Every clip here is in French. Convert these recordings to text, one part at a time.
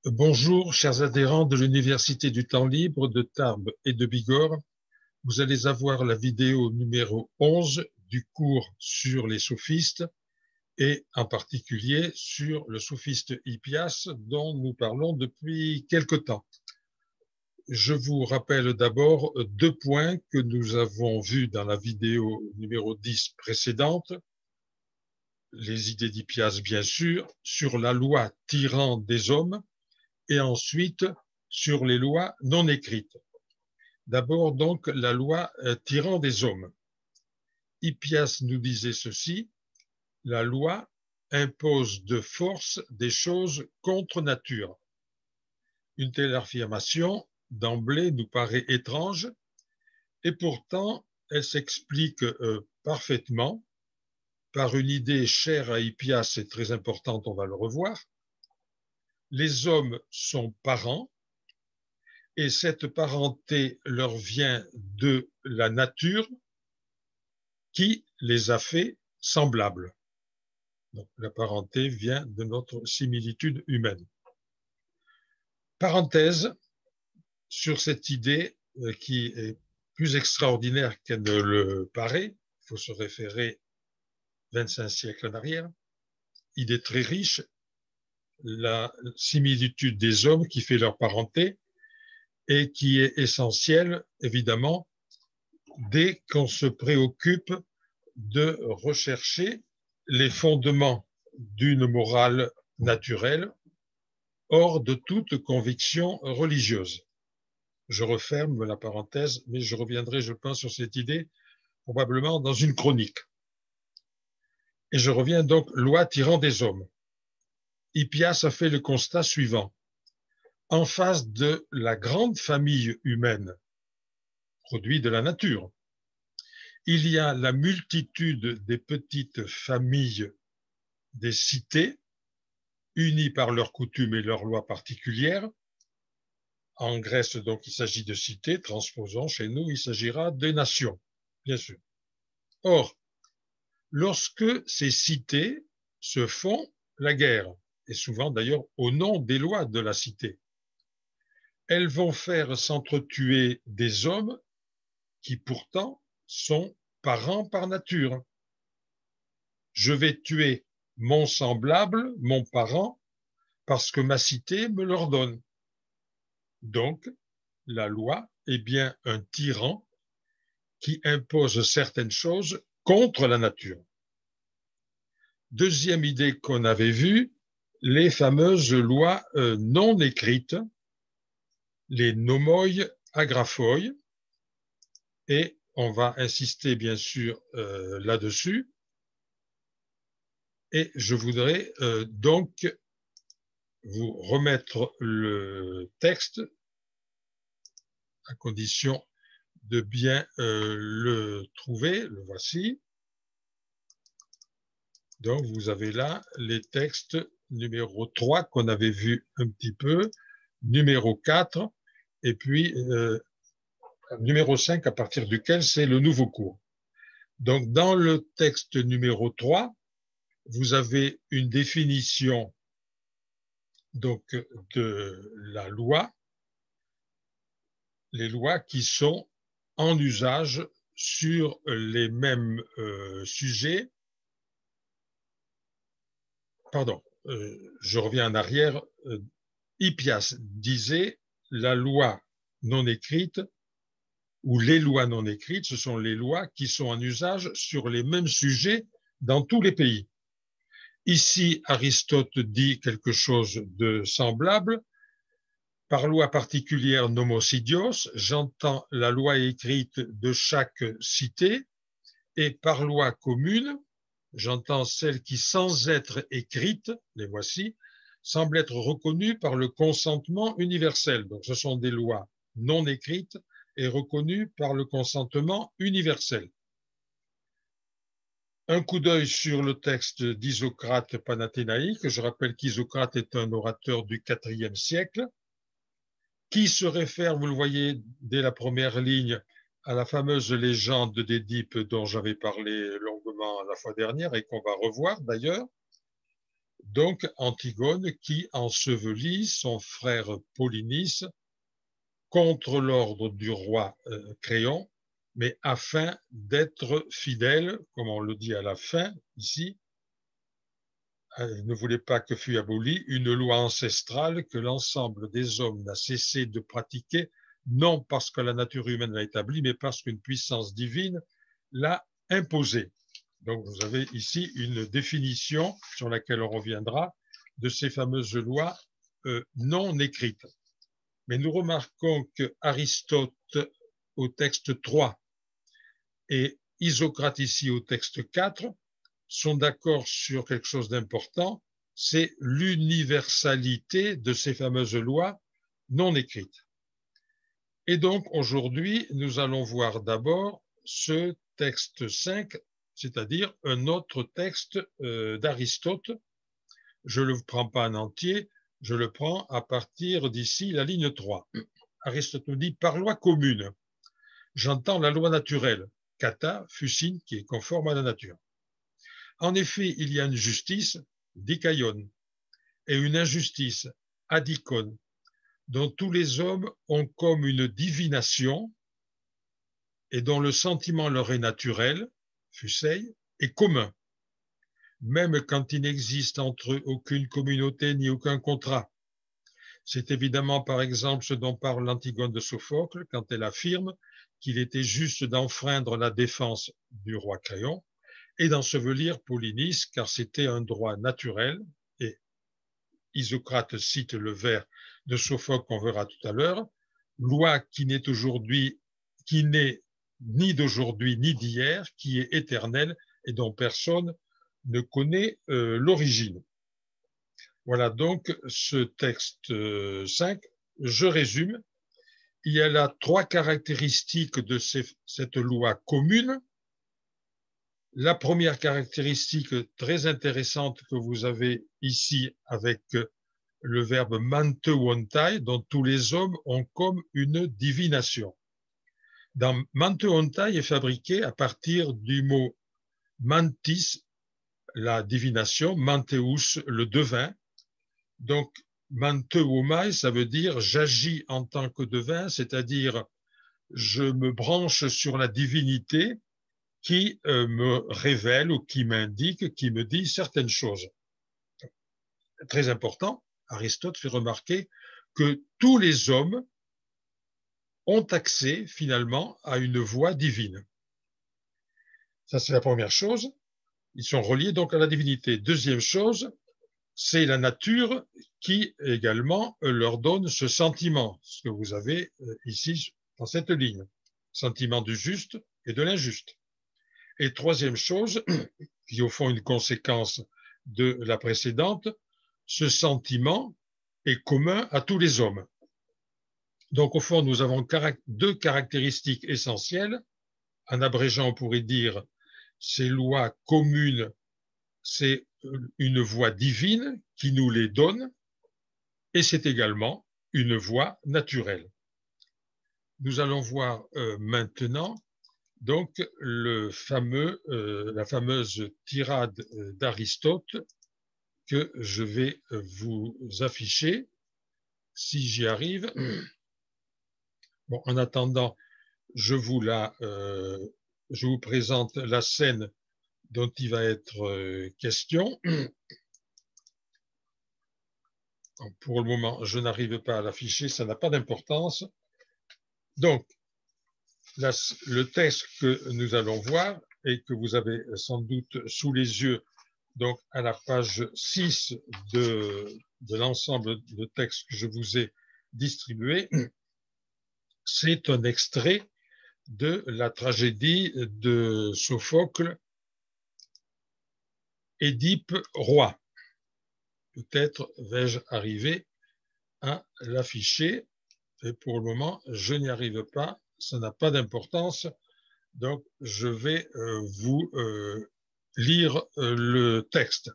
Bonjour, chers adhérents de l'Université du Temps Libre de Tarbes et de Bigorre. Vous allez avoir la vidéo numéro 11 du cours sur les sophistes et en particulier sur le sophiste Hippias dont nous parlons depuis quelque temps. Je vous rappelle d'abord deux points que nous avons vus dans la vidéo numéro 10 précédente. Les idées d'Hippias, bien sûr, sur la loi tyran des hommes, et ensuite sur les lois non écrites. D'abord donc la loi tyran des hommes. Hippias nous disait ceci: la loi impose de force des choses contre nature. Une telle affirmation d'emblée nous paraît étrange et pourtant elle s'explique parfaitement par une idée chère à Hippias et très importante, on va le revoir. Les hommes sont parents et cette parenté leur vient de la nature qui les a fait semblables. Donc, la parenté vient de notre similitude humaine. Parenthèse sur cette idée qui est plus extraordinaire qu'elle ne le paraît. Il faut se référer 25 siècles en arrière. Idée très riche, la similitude des hommes qui fait leur parenté et qui est essentielle, évidemment, dès qu'on se préoccupe de rechercher les fondements d'une morale naturelle hors de toute conviction religieuse. Je referme la parenthèse, mais je reviendrai, je pense, sur cette idée probablement dans une chronique. Et je reviens donc, loi tyran des hommes. Hippias a fait le constat suivant. En face de la grande famille humaine, produit de la nature, il y a la multitude des petites familles des cités, unies par leurs coutumes et leurs lois particulières. En Grèce, donc, il s'agit de cités, transposons chez nous, il s'agira des nations, bien sûr. Or, lorsque ces cités se font la guerre, et souvent d'ailleurs au nom des lois de la cité, elles vont faire s'entretuer des hommes qui pourtant sont parents par nature. Je vais tuer mon semblable, mon parent, parce que ma cité me l'ordonne. Donc, la loi est bien un tyran qui impose certaines choses contre la nature. Deuxième idée qu'on avait vue, les fameuses lois non écrites, les nomoi agraphoi, et on va insister bien sûr là-dessus. Et je voudrais donc vous remettre le texte à condition de bien le trouver. Le voici. Donc, vous avez là les textes numéro 3 qu'on avait vu un petit peu, numéro 4, et puis numéro 5 à partir duquel c'est le nouveau cours. Donc, dans le texte numéro 3, vous avez une définition donc, de la loi, les lois qui sont en usage sur les mêmes sujets. Pardon, je reviens en arrière. Hippias disait la loi non écrite ou les lois non écrites, ce sont les lois qui sont en usage sur les mêmes sujets dans tous les pays. Ici, Aristote dit quelque chose de semblable. Par loi particulière nomosidios, j'entends la loi écrite de chaque cité, et par loi commune, j'entends celle qui, sans être écrite, les voici, semble être reconnue par le consentement universel. Donc, ce sont des lois non écrites et reconnues par le consentement universel. Un coup d'œil sur le texte d'Isocrate panathénaïque. Je rappelle qu'Isocrate est un orateur du IVe siècle qui se réfère, vous le voyez dès la première ligne, à la fameuse légende d'Édipe dont j'avais parlé longuement la fois dernière et qu'on va revoir d'ailleurs. Donc Antigone qui ensevelit son frère Polynice contre l'ordre du roi Créon, mais afin d'être fidèle, comme on le dit à la fin ici, elle ne voulait pas que fût abolie une loi ancestrale que l'ensemble des hommes n'a cessé de pratiquer, non parce que la nature humaine l'a établie, mais parce qu'une puissance divine l'a imposée. Donc vous avez ici une définition sur laquelle on reviendra de ces fameuses lois non écrites. Mais nous remarquons que Aristote au texte 3 et Isocrate ici au texte 4 sont d'accord sur quelque chose d'important, c'est l'universalité de ces fameuses lois non écrites. Et donc aujourd'hui, nous allons voir d'abord ce texte 5, c'est-à-dire un autre texte d'Aristote. Je ne le prends pas en entier, je le prends à partir d'ici la ligne 3. Aristote nous dit, par loi commune, j'entends la loi naturelle, kata, fusine, qui est conforme à la nature. En effet, il y a une justice, dikaion, et une injustice, adikon, dont tous les hommes ont comme une divination et dont le sentiment leur est naturel, fusei, et commun, même quand il n'existe entre eux aucune communauté ni aucun contrat. C'est évidemment par exemple ce dont parle l'Antigone de Sophocle quand elle affirme qu'il était juste d'enfreindre la défense du roi Créon et d'ensevelir Polynice car c'était un droit naturel, et Isocrate cite le vers de Sophocle qu'on verra tout à l'heure, loi qui n'est ni d'aujourd'hui ni d'hier, qui est éternelle et dont personne ne connaît l'origine. Voilà donc ce texte 5. Je résume. Il y a là 3 caractéristiques de cette loi commune. La première caractéristique très intéressante que vous avez ici avec le verbe manteuontai, dont tous les hommes ont comme une divination. Dans manteuontai est fabriqué à partir du mot mantis, la divination, manteus, le devin. Donc, manteuomai, ça veut dire j'agis en tant que devin, c'est-à-dire je me branche sur la divinité qui me révèle ou qui m'indique, qui me dit certaines choses. Très important, Aristote fait remarquer que tous les hommes ont accès finalement à une voix divine. Ça, c'est la première chose. Ils sont reliés donc à la divinité. Deuxième chose, c'est la nature qui également leur donne ce sentiment, ce que vous avez ici dans cette ligne, sentiment du juste et de l'injuste. Et troisième chose, qui est au fond une conséquence de la précédente, ce sentiment est commun à tous les hommes. Donc au fond, nous avons 2 caractéristiques essentielles. En abrégeant, on pourrait dire ces lois communes, c'est une voix divine qui nous les donne, et c'est également une voix naturelle. Nous allons voir maintenant donc la fameuse tirade d'Aristote que je vais vous afficher, si j'y arrive. Bon, en attendant, je vous présente la scène dont il va être question. Pour le moment, je n'arrive pas à l'afficher, ça n'a pas d'importance. Donc, le texte que nous allons voir et que vous avez sans doute sous les yeux, donc à la page 6 de l'ensemble de textes que je vous ai distribué, c'est un extrait de la tragédie de Sophocle, Édipe roi. Peut-être vais-je arriver à l'afficher, et pour le moment, je n'y arrive pas, ça n'a pas d'importance, donc je vais vous lire le texte.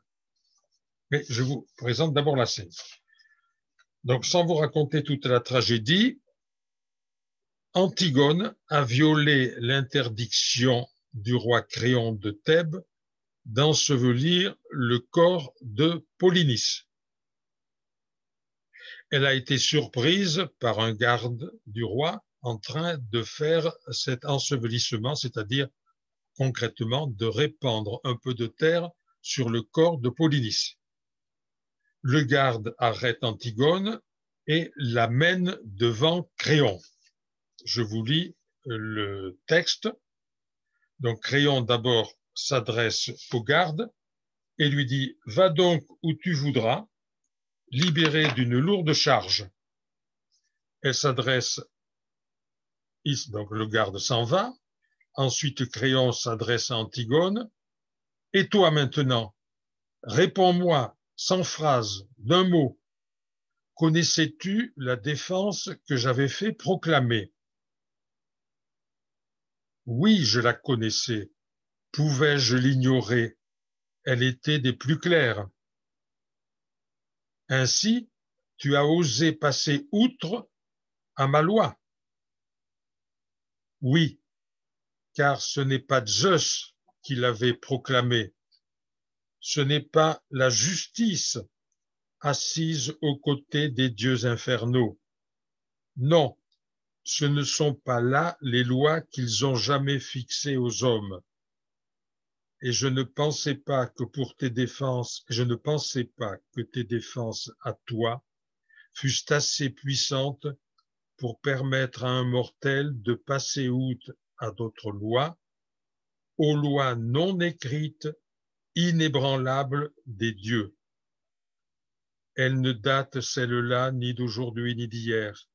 Mais je vous présente d'abord la scène. Donc, sans vous raconter toute la tragédie, Antigone a violé l'interdiction du roi Créon de Thèbes d'ensevelir le corps de Polynice. Elle a été surprise par un garde du roi en train de faire cet ensevelissement, c'est-à-dire concrètement de répandre un peu de terre sur le corps de Polynice. Le garde arrête Antigone et l'amène devant Créon. Je vous lis le texte. Donc Créon d'abord s'adresse au garde et lui dit « Va donc où tu voudras, libéré d'une lourde charge. » Elle s'adresse, donc le garde s'en va. Ensuite Créon s'adresse à Antigone. « Et toi maintenant, réponds-moi sans phrase, d'un mot. Connaissais-tu la défense que j'avais fait proclamer? » Oui, je la connaissais. Pouvais-je l'ignorer? Elle était des plus claires. Ainsi, tu as osé passer outre à ma loi. Oui, car ce n'est pas Zeus qui l'avait proclamé. Ce n'est pas la justice assise aux côtés des dieux infernaux. Non, ce ne sont pas là les lois qu'ils ont jamais fixées aux hommes. Et je ne pensais pas que tes défenses à toi fussent assez puissantes pour permettre à un mortel de passer outre à d'autres lois, aux lois non écrites, inébranlables des dieux. Elles ne datent celles-là ni d'aujourd'hui ni d'hier,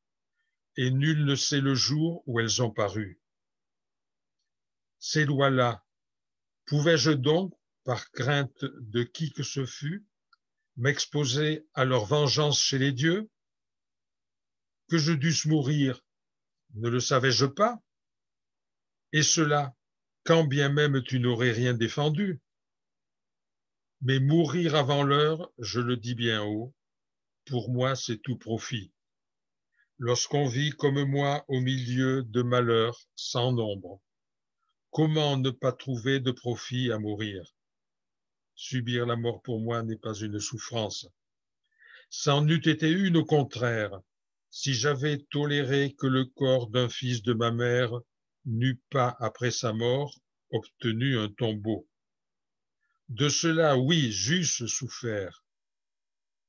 et nul ne sait le jour où elles ont paru. Ces lois-là, pouvais-je donc, par crainte de qui que ce fût, m'exposer à leur vengeance chez les dieux? Que je dusse mourir, ne le savais-je pas? Et cela, quand bien même tu n'aurais rien défendu. Mais mourir avant l'heure, je le dis bien haut, pour moi c'est tout profit. Lorsqu'on vit comme moi au milieu de malheurs sans nombre, comment ne pas trouver de profit à mourir? Subir la mort pour moi n'est pas une souffrance. C'en eût été une au contraire, si j'avais toléré que le corps d'un fils de ma mère n'eût pas, après sa mort, obtenu un tombeau. De cela, oui, j'eusse souffert.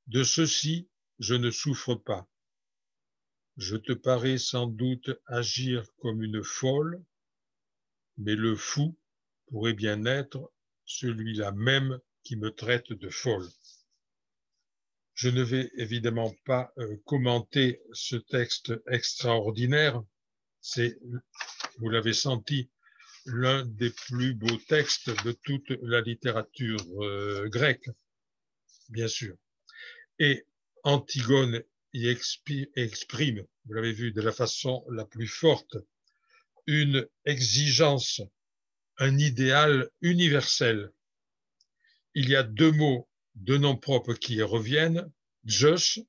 De ceci, je ne souffre pas. Je te parais sans doute agir comme une folle, mais le fou pourrait bien être celui-là même qui me traite de folle. Je ne vais évidemment pas commenter ce texte extraordinaire. C'est, vous l'avez senti, l'un des plus beaux textes de toute la littérature grecque, bien sûr. Et Antigone y exprime, vous l'avez vu, de la façon la plus forte, une exigence, un idéal universel. Il y a deux mots, deux noms propres qui y reviennent, Zeus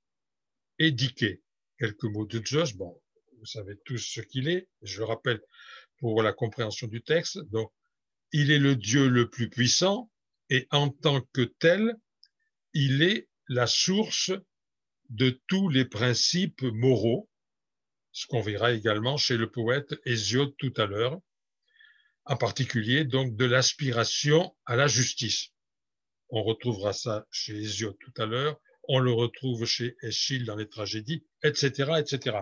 et Dike. Quelques mots de Zeus, bon, vous savez tous ce qu'il est, je le rappelle pour la compréhension du texte. Donc, il est le Dieu le plus puissant et en tant que tel, il est la source de tous les principes moraux, ce qu'on verra également chez le poète Hésiode tout à l'heure, en particulier donc de l'aspiration à la justice. On retrouvera ça chez Hésiode tout à l'heure, on le retrouve chez Eschyle dans les tragédies, etc., etc.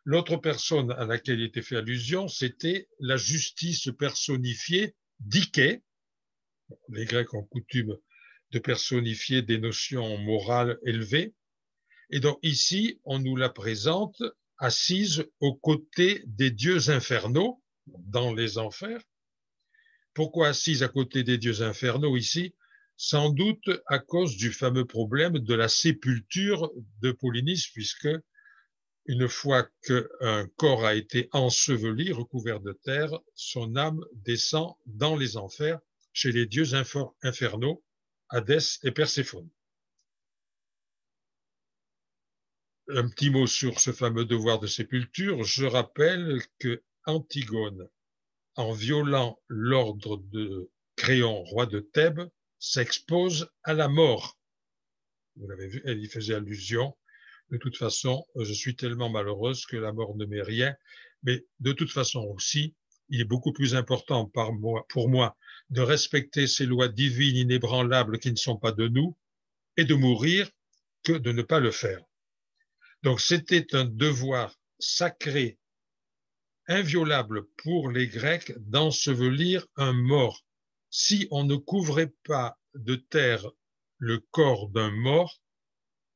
L'autre personne à laquelle il était fait allusion, c'était la justice personnifiée, Dike. Les Grecs ont coutume de personnifier des notions morales élevées. Et donc ici, on nous la présente assise aux côtés des dieux infernaux, dans les enfers. Pourquoi assise à côté des dieux infernaux ici? Sans doute à cause du fameux problème de la sépulture de Polynice, puisque une fois qu'un corps a été enseveli, recouvert de terre, son âme descend dans les enfers chez les dieux infernaux, Hadès et Perséphone. Un petit mot sur ce fameux devoir de sépulture. Je rappelle que Antigone, en violant l'ordre de Créon, roi de Thèbes, s'expose à la mort. Vous l'avez vu, elle y faisait allusion. De toute façon, je suis tellement malheureuse que la mort ne m'est rien. Mais de toute façon aussi, il est beaucoup plus important pour moi de respecter ces lois divines inébranlables qui ne sont pas de nous et de mourir que de ne pas le faire. Donc c'était un devoir sacré, inviolable pour les Grecs d'ensevelir un mort. Si on ne couvrait pas de terre le corps d'un mort,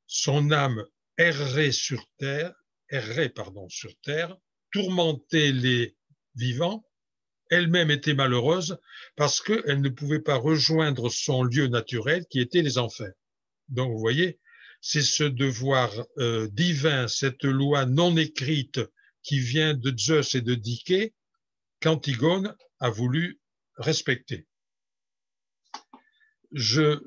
son âme errait sur terre, tourmentait les vivants, elle-même était malheureuse parce qu'elle ne pouvait pas rejoindre son lieu naturel qui était les enfers. Donc vous voyez, c'est ce devoir divin, cette loi non écrite qui vient de Zeus et de Dike qu'Antigone a voulu respecter. Je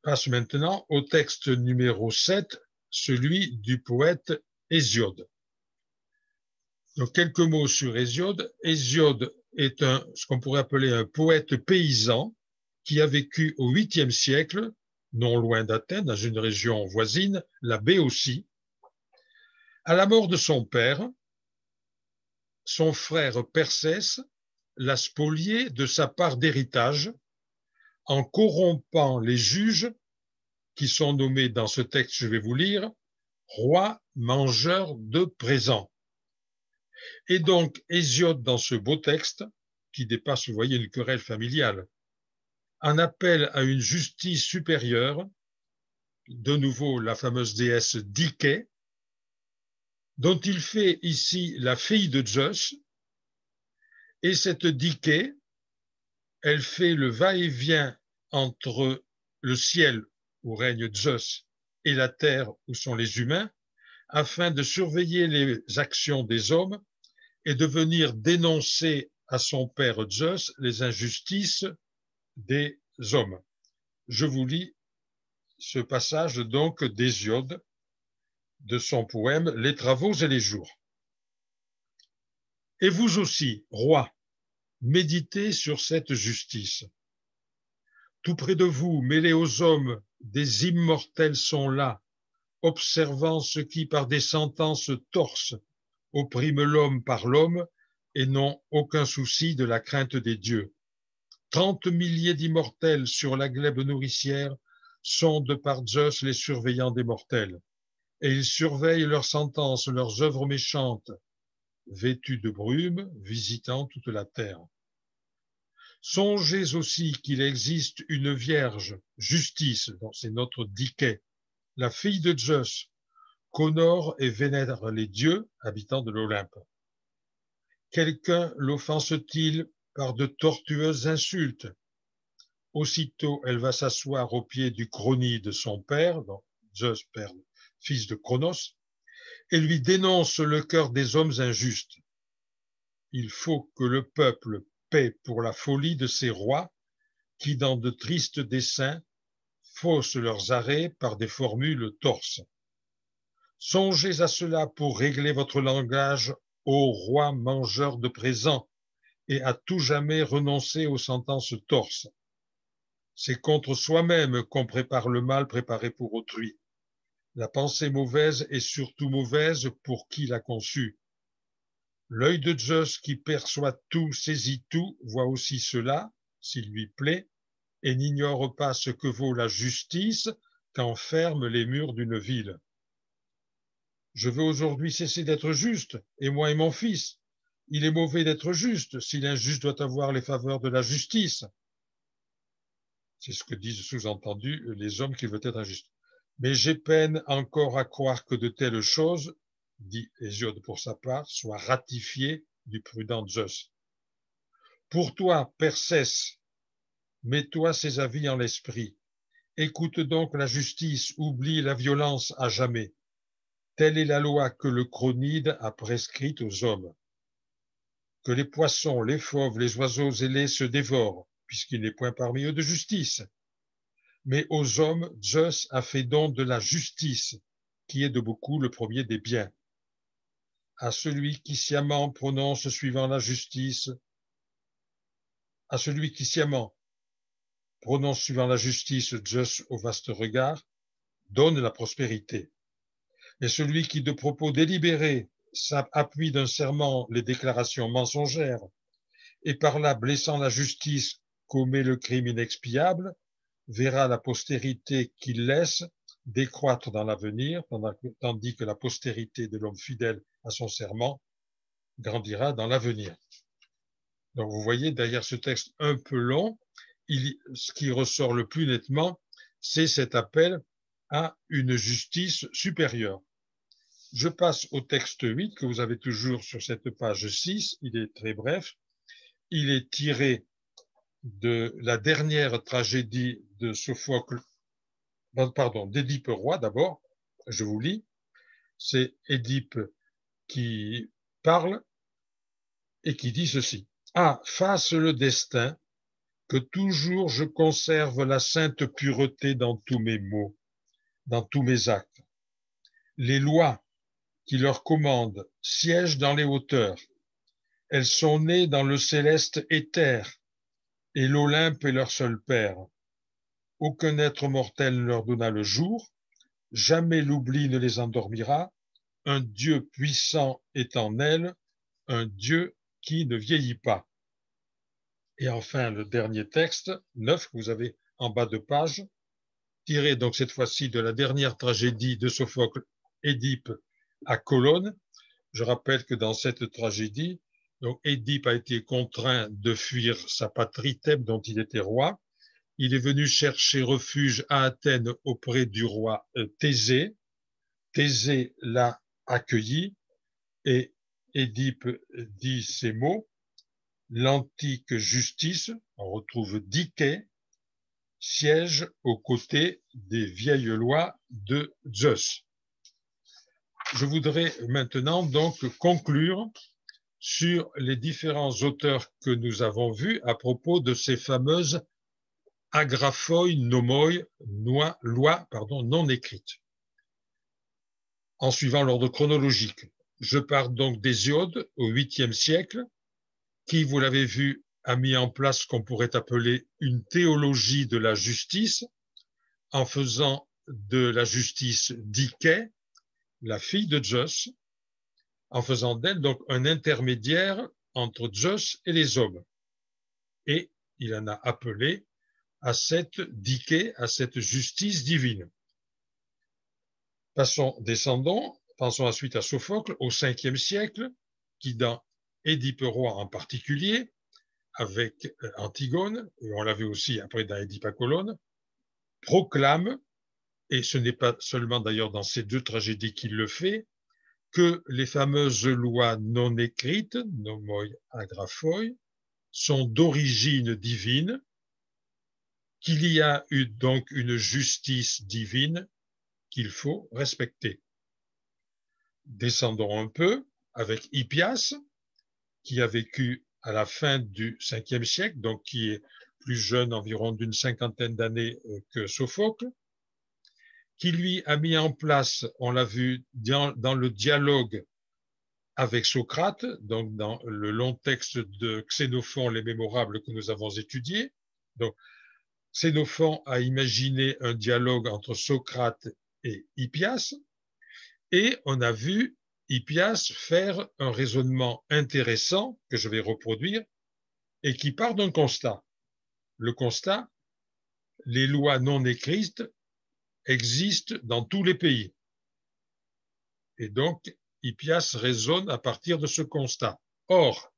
passe maintenant au texte numéro 7, celui du poète Hésiode. Donc, quelques mots sur Hésiode. Hésiode est ce qu'on pourrait appeler un poète paysan qui a vécu au 8e siècle, non loin d'Athènes, dans une région voisine, la Béotie. À la mort de son père, son frère Persès l'a spolié de sa part d'héritage en corrompant les juges qui sont nommés dans ce texte, je vais vous lire, rois mangeurs de présents. Et donc, Hésiode, dans ce beau texte, qui dépasse, vous voyez, une querelle familiale, en appelle à une justice supérieure, de nouveau la fameuse déesse Dike, dont il fait ici la fille de Zeus, et cette Dike, elle fait le va-et-vient entre le ciel où règne Zeus et la terre où sont les humains, afin de surveiller les actions des hommes et de venir dénoncer à son père Zeus les injustices des hommes. Je vous lis ce passage donc d'Hésiode de son poème « Les travaux et les jours ». Et vous aussi, rois, méditez sur cette justice. Tout près de vous, mêlés aux hommes, des immortels sont là, observant ce qui, par des sentences torses, opprime l'homme par l'homme et n'ont aucun souci de la crainte des dieux. 30 milliers d'immortels sur la glèbe nourricière sont de par Zeus les surveillants des mortels, et ils surveillent leurs sentences, leurs œuvres méchantes, vêtus de brume, visitant toute la terre. Songez aussi qu'il existe une vierge, Justice, dont c'est notre Dike, la fille de Zeus, qu'honore et vénère les dieux, habitants de l'Olympe. Quelqu'un l'offense-t-il par de tortueuses insultes? Aussitôt, elle va s'asseoir aux pieds du Cronide, son père, donc Zeus, père, fils de Cronos, et lui dénonce le cœur des hommes injustes. Il faut que le peuple paie pour la folie de ces rois qui, dans de tristes desseins, faussent leurs arrêts par des formules torses. Songez à cela pour régler votre langage, ô rois mangeurs de présents, et à tout jamais renoncer aux sentences torses. C'est contre soi-même qu'on prépare le mal préparé pour autrui. La pensée mauvaise est surtout mauvaise pour qui l'a conçue. L'œil de Zeus qui perçoit tout, saisit tout, voit aussi cela, s'il lui plaît, et n'ignore pas ce que vaut la justice qu'enferment les murs d'une ville. Je veux aujourd'hui cesser d'être juste, et moi et mon fils. Il est mauvais d'être juste, si l'injuste doit avoir les faveurs de la justice. C'est ce que disent sous-entendu les hommes qui veulent être injustes. Mais j'ai peine encore à croire que de telles choses, dit Hésiode pour sa part, soient ratifiées du prudent Zeus. Pour toi, Persès, mets-toi ces avis en l'esprit. Écoute donc la justice, oublie la violence à jamais. Telle est la loi que le Cronide a prescrite aux hommes. Que les poissons, les fauves, les oiseaux ailés se dévorent, puisqu'il n'est point parmi eux de justice. Mais aux hommes, Zeus a fait don de la justice, qui est de beaucoup le premier des biens. À celui qui sciemment prononce suivant la justice, à celui qui sciemment prononce suivant la justice, Zeus au vaste regard, donne la prospérité. Mais celui qui de propos délibérés appuie d'un serment les déclarations mensongères et par là blessant la justice commet le crime inexpiable, verra la postérité qu'il laisse décroître dans l'avenir, tandis que la postérité de l'homme fidèle à son serment grandira dans l'avenir. Donc vous voyez, derrière ce texte un peu long, ce qui ressort le plus nettement, c'est cet appel à une justice supérieure. Je passe au texte 8 que vous avez toujours sur cette page 6, il est très bref. Il est tiré de la dernière tragédie de Sophocle, pardon, d'Édipe roi d'abord, je vous lis. C'est Édipe qui parle et qui dit ceci. Ah, fasse le destin que toujours je conserve la sainte pureté dans tous mes mots, dans tous mes actes. Les lois qui leur commandent siègent dans les hauteurs. Elles sont nées dans le céleste éther, et l'Olympe est leur seul père. Aucun être mortel ne leur donna le jour, jamais l'oubli ne les endormira. Un Dieu puissant est en elles, un Dieu qui ne vieillit pas. Et enfin, le dernier texte, 9, que vous avez en bas de page, tiré donc cette fois-ci de la dernière tragédie de Sophocle, Édipe à Colonne. Je rappelle que dans cette tragédie, donc Édipe a été contraint de fuir sa patrie Thèbes dont il était roi. Il est venu chercher refuge à Athènes auprès du roi Thésée. Thésée l'a accueilli et Édipe dit ces mots. L'antique justice, on retrouve Diké, siège aux côtés des vieilles lois de Zeus. Je voudrais maintenant donc conclure sur les différents auteurs que nous avons vus à propos de ces fameuses agraphoi nomoi, lois non écrites. En suivant l'ordre chronologique, je pars donc d'Hésiode au 8e siècle, qui, vous l'avez vu, a mis en place ce qu'on pourrait appeler une théologie de la justice, en faisant de la justice Diké, la fille de Zeus, en faisant d'elle donc un intermédiaire entre Zeus et les hommes. Et il en a appelé à cette Diké, à cette justice divine. Descendons, pensons ensuite à Sophocle au 5e siècle, qui dans Édipe roi en particulier, avec Antigone, et on l'a vu aussi après dans Édipe à Colonne, proclame, et ce n'est pas seulement d'ailleurs dans ces deux tragédies qu'il le fait, que les fameuses lois non écrites, nomoi agraphoi, sont d'origine divine, qu'il y a eu donc une justice divine qu'il faut respecter. Descendons un peu avec Hippias, qui a vécu à la fin du 5e siècle, donc qui est plus jeune environ d'une cinquantaine d'années que Sophocle, qui lui a mis en place, on l'a vu dans le dialogue avec Socrate, donc dans le long texte de Xénophon, les Mémorables que nous avons étudié. Donc, Xénophon a imaginé un dialogue entre Socrate et Hippias, et on a vu Hippias faire un raisonnement intéressant que je vais reproduire et qui part d'un constat. Le constat, les lois non écrites existent dans tous les pays. Et donc, Hippias raisonne à partir de ce constat. Or,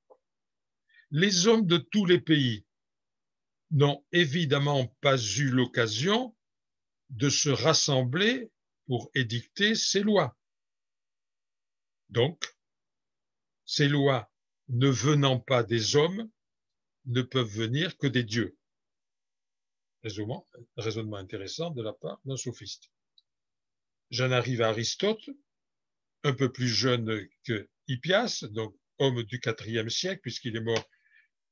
les hommes de tous les pays n'ont évidemment pas eu l'occasion de se rassembler pour édicter ces lois. Donc, ces lois ne venant pas des hommes ne peuvent venir que des dieux. Raisonnement intéressant de la part d'un sophiste. J'en arrive à Aristote, un peu plus jeune que Hippias, donc homme du IVe siècle, puisqu'il est mort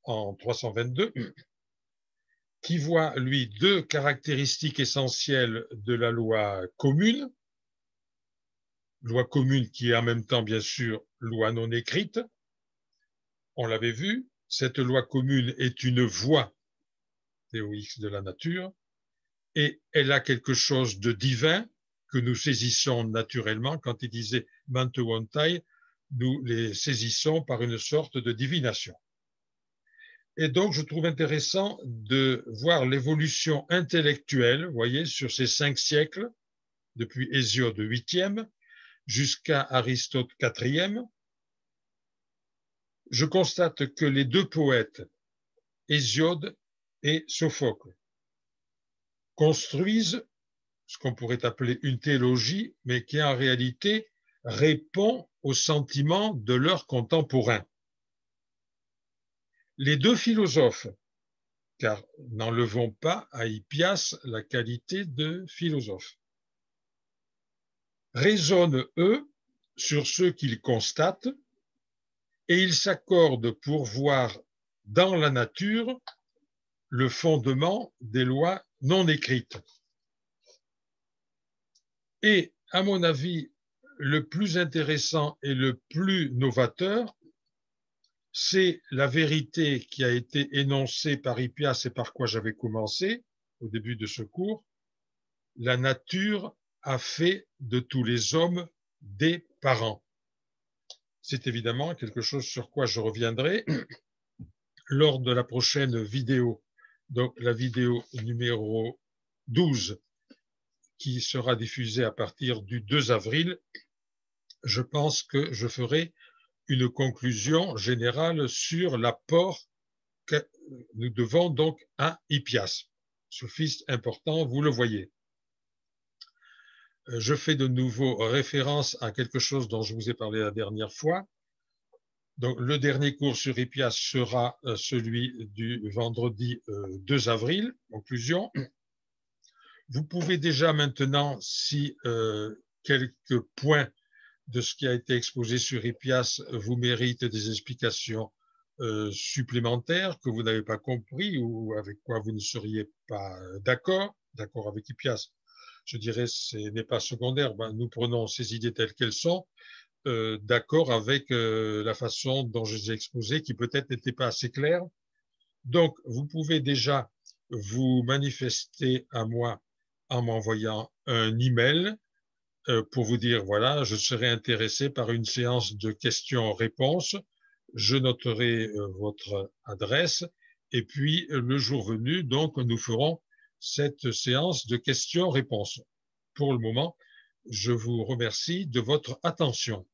en 322, qui voit, lui, deux caractéristiques essentielles de la loi commune qui est en même temps, bien sûr, loi non écrite. On l'avait vu, cette loi commune est une voie TOX de la nature, et elle a quelque chose de divin que nous saisissons naturellement. Quand il disait Mantuantai, nous les saisissons par une sorte de divination. Et donc, je trouve intéressant de voir l'évolution intellectuelle, vous voyez, sur ces 5 siècles, depuis Hésiode 8e jusqu'à Aristote 4e. Je constate que les deux poètes, Hésiode et Sophocle, construisent ce qu'on pourrait appeler une théologie, mais qui en réalité répond aux sentiments de leurs contemporains. Les deux philosophes, car n'enlevons pas à Hippias la qualité de philosophe, raisonnent, eux, sur ce qu'ils constatent, et ils s'accordent pour voir dans la nature le fondement des lois non écrites. Et, à mon avis, le plus intéressant et le plus novateur, c'est la vérité qui a été énoncée par Hippias et par quoi j'avais commencé au début de ce cours. La nature a fait de tous les hommes des parents. C'est évidemment quelque chose sur quoi je reviendrai lors de la prochaine vidéo, donc la vidéo numéro 12, qui sera diffusée à partir du 2 avril. Je pense que je ferai une conclusion générale sur l'apport que nous devons donc à Hippias. Sophiste important, vous le voyez. Je fais de nouveau référence à quelque chose dont je vous ai parlé la dernière fois. Donc, le dernier cours sur Hippias sera celui du vendredi 2 avril, conclusion. Vous pouvez déjà maintenant, si quelques points de ce qui a été exposé sur Hippias vous méritent des explications supplémentaires que vous n'avez pas compris ou avec quoi vous ne seriez pas d'accord avec Hippias, je dirais ce n'est pas secondaire. Ben, nous prenons ces idées telles qu'elles sont, d'accord avec la façon dont je les ai exposées, qui peut-être n'était pas assez claire. Donc, vous pouvez déjà vous manifester à moi en m'envoyant un email pour vous dire, voilà, je serai intéressé par une séance de questions-réponses. Je noterai votre adresse et puis le jour venu, donc, nous ferons cette séance de questions-réponses. Pour le moment, je vous remercie de votre attention.